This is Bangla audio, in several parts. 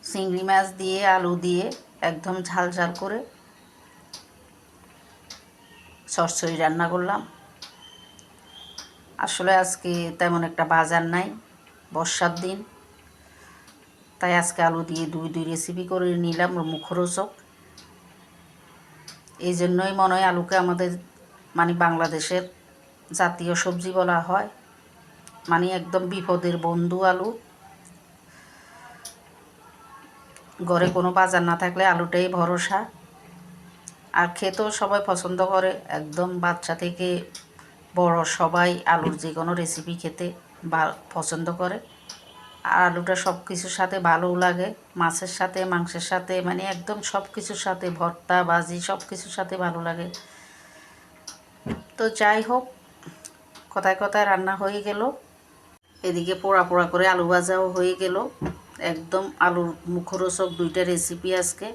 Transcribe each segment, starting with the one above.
চিংড়ি মাছ দিয়ে আলু দিয়ে একদম ঝাল ঝাল করে চচ্চড়ি রান্না করলাম। আসলে আজকে তেমন একটা বাজার নাই, বর্ষার দিন, তাই আজকে আলু দিয়ে দুই রেসিপি করে নিলাম মুখরোচক। এই জন্যই মনে হয় আলুকে আমাদের বাংলাদেশের জাতীয় সবজি বলা হয়। একদম বিপদের বন্ধু আলু। ঘরে কোনো বাজার না থাকলে আলুটাই ভরসা। আর খেতেও সবাই পছন্দ করে, একদম বাচ্চা থেকে বড় সবাই আলুর যে কোনো রেসিপি খেতে পছন্দ করে। আর আলুটা সব কিছুর সাথে ভালোও লাগে, মাছের সাথে, মাংসের সাথে, একদম সব কিছুর সাথে, ভর্তা ভাজি সব কিছুর সাথে ভালো লাগে। তো যাই হোক, কথায় কথায় রান্না হয়ে গেল। এদিকে পোড়া পোড়া করে আলু ভাজাও হয়ে গেল। একদম আলুর মুখরোচক দুইটা রেসিপি আজকে।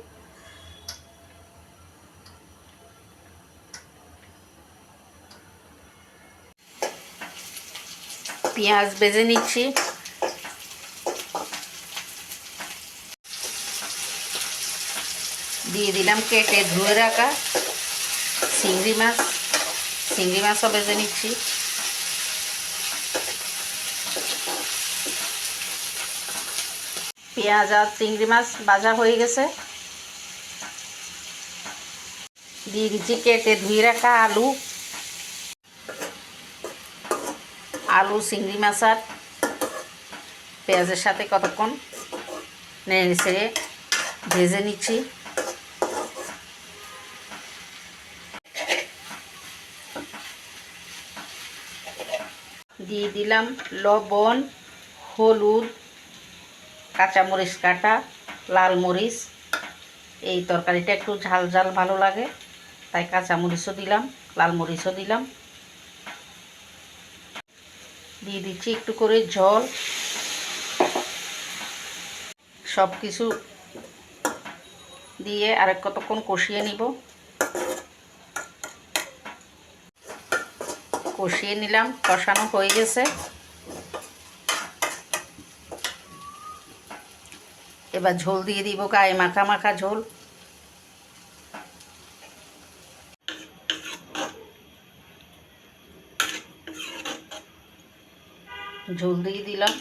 পেঁয়াজ ভেজে নিচ্ছি। দিয়ে দিলাম কেটে ধুয়ে রাখা চিংড়ি মাছ। চিংড়ি মাছও ভেজে নিচ্ছি। পেঁয়াজ আর চিংড়ি মাছ ভাজা হয়ে গেছে। দিয়ে দিচ্ছি কেটে ধুয়ে রাখা আলু। আলু, চিংড়ি মাছ আর পেঁয়াজের সাথে কতক্ষণ নেড়ে ছেড়ে ভেজে নিচ্ছি। দিয়ে দিলাম লবণ, হলুদ, কাঁচামরিচ কাটা, লাল মরিচ। এই তরকারিটা একটু ঝাল ঝাল ভালো লাগে, তাই কাঁচামরিচও দিলাম, লাল মরিচও দিলাম। দিয়ে দিচ্ছি একটু করে জল। সব কিছু দিয়ে আরেক কতক্ষণ কষিয়ে নিব। কষিয়ে নিলাম, কষানো হয়ে গেছে। এবার ঝোল দিয়ে দিব, গায়ে মাখা মাখা ঝোল। ঝোল দিয়ে দিলাম,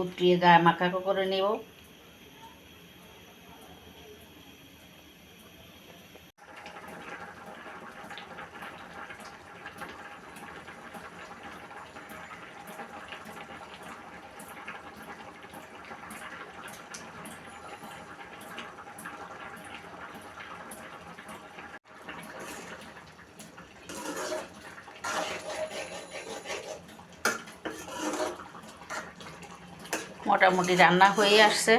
উতরিয়ে গায়ে মাখা করে নেব। মোটামুটি রান্না হয়ে আসছে।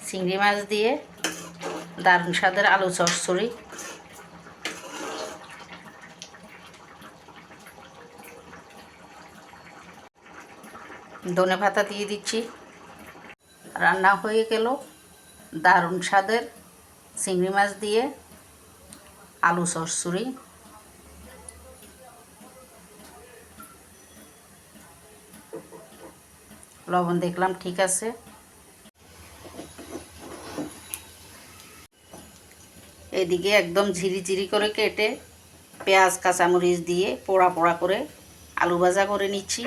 চিংড়ি মাছ দিয়ে দারুণ স্বাদের আলু চচ্চড়ি। ধনেপাতা দিয়ে দিচ্ছি। রান্না হয়ে গেল দারুণ স্বাদের চিংড়ি মাছ দিয়ে আলু চচ্চড়ি। লবণ দেখলাম ঠিক আছে। এদিকে একদম ঝিরি করে কেটে পেঁয়াজ কাঁচামরিচ দিয়ে পোড়া পোড়া করে আলু ভাজা করে নিচ্ছি।